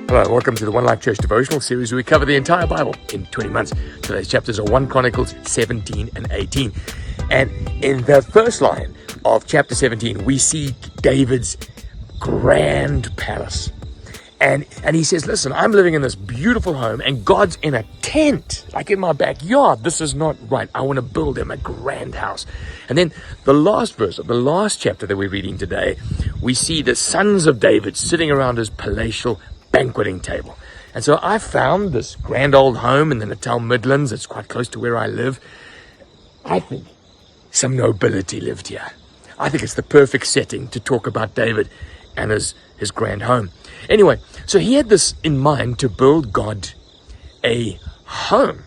Hello, and welcome to the One Life Church devotional series where we cover the entire Bible in 20 months. Today's chapters are 1 Chronicles 17 and 18. And in the first line of chapter 17, we see David's grand palace. And he says, listen, I'm living in this beautiful home and God's in a tent, like in my backyard. This is not right. I want to build him a grand house. And then the last verse of the last chapter that we're reading today, we see the sons of David sitting around his palatial banqueting table. And so I found this grand old home in the Natal Midlands. It's quite close to where I live. I think some nobility lived here. I think it's the perfect setting to talk about David and his grand home. Anyway, so he had this in mind to build God a home.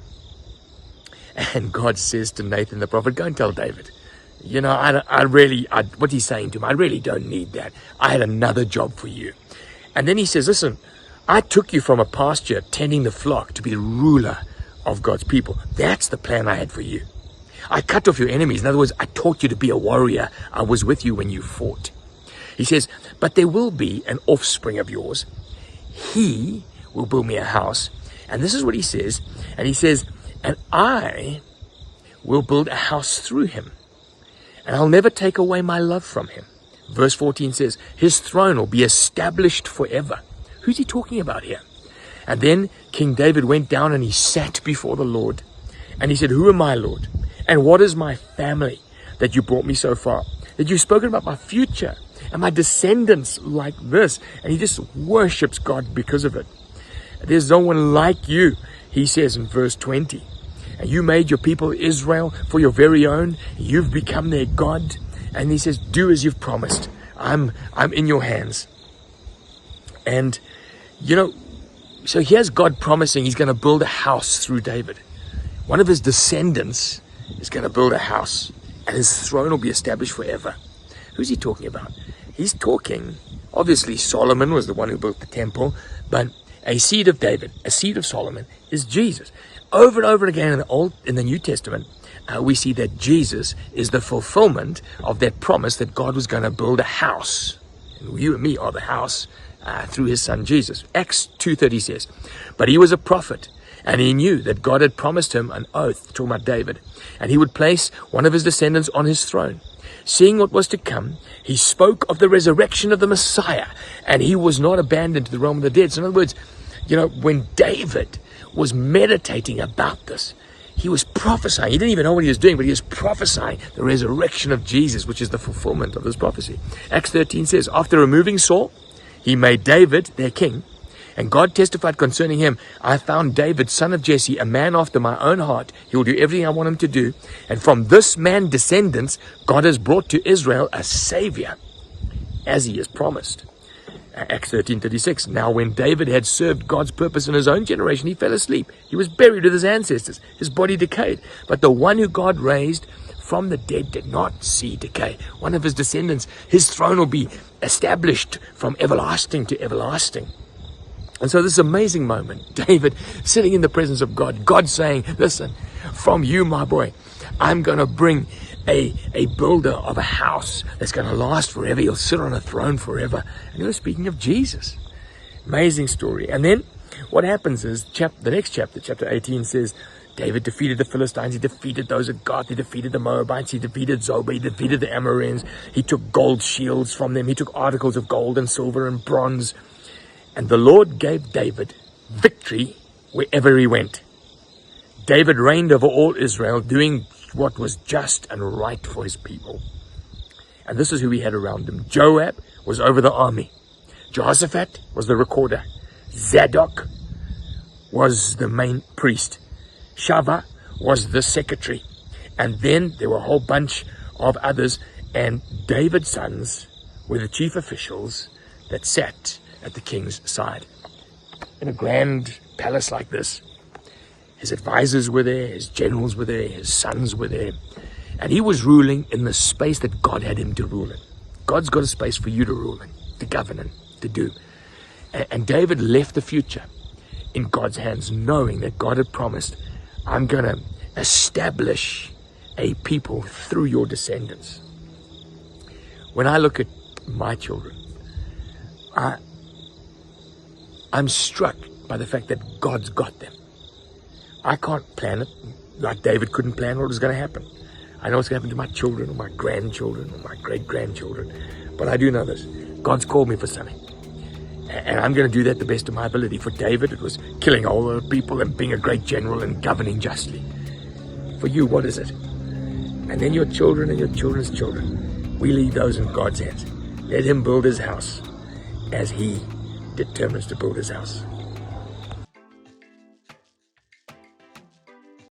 And God says to Nathan the prophet, go and tell David, what he's saying to him, I really don't need that. I had another job for you. And then he says, listen, I took you from a pasture tending the flock to be the ruler of God's people. That's the plan I had for you. I cut off your enemies. In other words, I taught you to be a warrior. I was with you when you fought. He says, but there will be an offspring of yours. He will build me a house. And this is what he says. And he says, and I will build a house through him. And I'll never take away my love from him. Verse 14 says, his throne will be established forever. Who's he talking about here? And then King David went down and he sat before the Lord. And he said, who am I, Lord? And what is my family that you brought me so far? That you've spoken about my future and my descendants like this. And he just worships God because of it. There's no one like you, he says in verse 20. And you made your people Israel for your very own. You've become their God. And he says, do as you've promised. I'm in your hands. And, so here's God promising he's going to build a house through David. One of his descendants is going to build a house and his throne will be established forever. Who's he talking about? He's talking, obviously Solomon was the one who built the temple, but a seed of David, a seed of Solomon is Jesus. Over and over again in the New Testament, we see that Jesus is the fulfillment of that promise that God was going to build a house. And you and me are the house through his son Jesus. Acts 2:30 says, but he was a prophet, and he knew that God had promised him an oath, talking about David, and he would place one of his descendants on his throne. Seeing what was to come, he spoke of the resurrection of the Messiah, and he was not abandoned to the realm of the dead. So in other words, when David was meditating about this, he was prophesying. He didn't even know what he was doing, but he was prophesying the resurrection of Jesus, which is the fulfillment of this prophecy. Acts 13 says, after removing Saul, he made David their king. And God testified concerning him, I found David, son of Jesse, a man after my own heart. He will do everything I want him to do. And from this man descendants, God has brought to Israel a savior, as he has promised. Acts 13:36. Now when David had served God's purpose in his own generation, he fell asleep. He was buried with his ancestors. His body decayed. But the one who God raised from the dead did not see decay. One of his descendants, his throne will be established from everlasting to everlasting. And so this amazing moment, David sitting in the presence of God, God saying, listen, from you, my boy, I'm going to bring a builder of a house that's going to last forever. He'll sit on a throne forever. And speaking of Jesus. Amazing story. And then what happens is the next chapter, chapter 18 says, David defeated the Philistines. He defeated those of Gath. He defeated the Moabites. He defeated Zobah. He defeated the Ammonites. He took gold shields from them. He took articles of gold and silver and bronze. And the Lord gave David victory wherever he went. David reigned over all Israel, doing what was just and right for his people. And this is who he had around him. Joab was over the army. Jehoshaphat was the recorder. Zadok was the main priest. Shava was the secretary. And then there were a whole bunch of others. And David's sons were the chief officials that sat at the king's side. In a grand palace like this, his advisors were there, his generals were there, his sons were there. And he was ruling in the space that God had him to rule in. God's got a space for you to rule in, to govern in, to do. And David left the future in God's hands, knowing that God had promised, I'm going to establish a people through your descendants. When I look at my children, I'm struck by the fact that God's got them. I can't plan it like David couldn't plan what was going to happen. I know what's going to happen to my children or my grandchildren or my great-grandchildren, but I do know this. God's called me for something. And I'm going to do that the best of my ability. For David, it was killing all the people and being a great general and governing justly. For you, what is it? And then your children and your children's children. We leave those in God's hands. Let him build his house as he determines to build his house.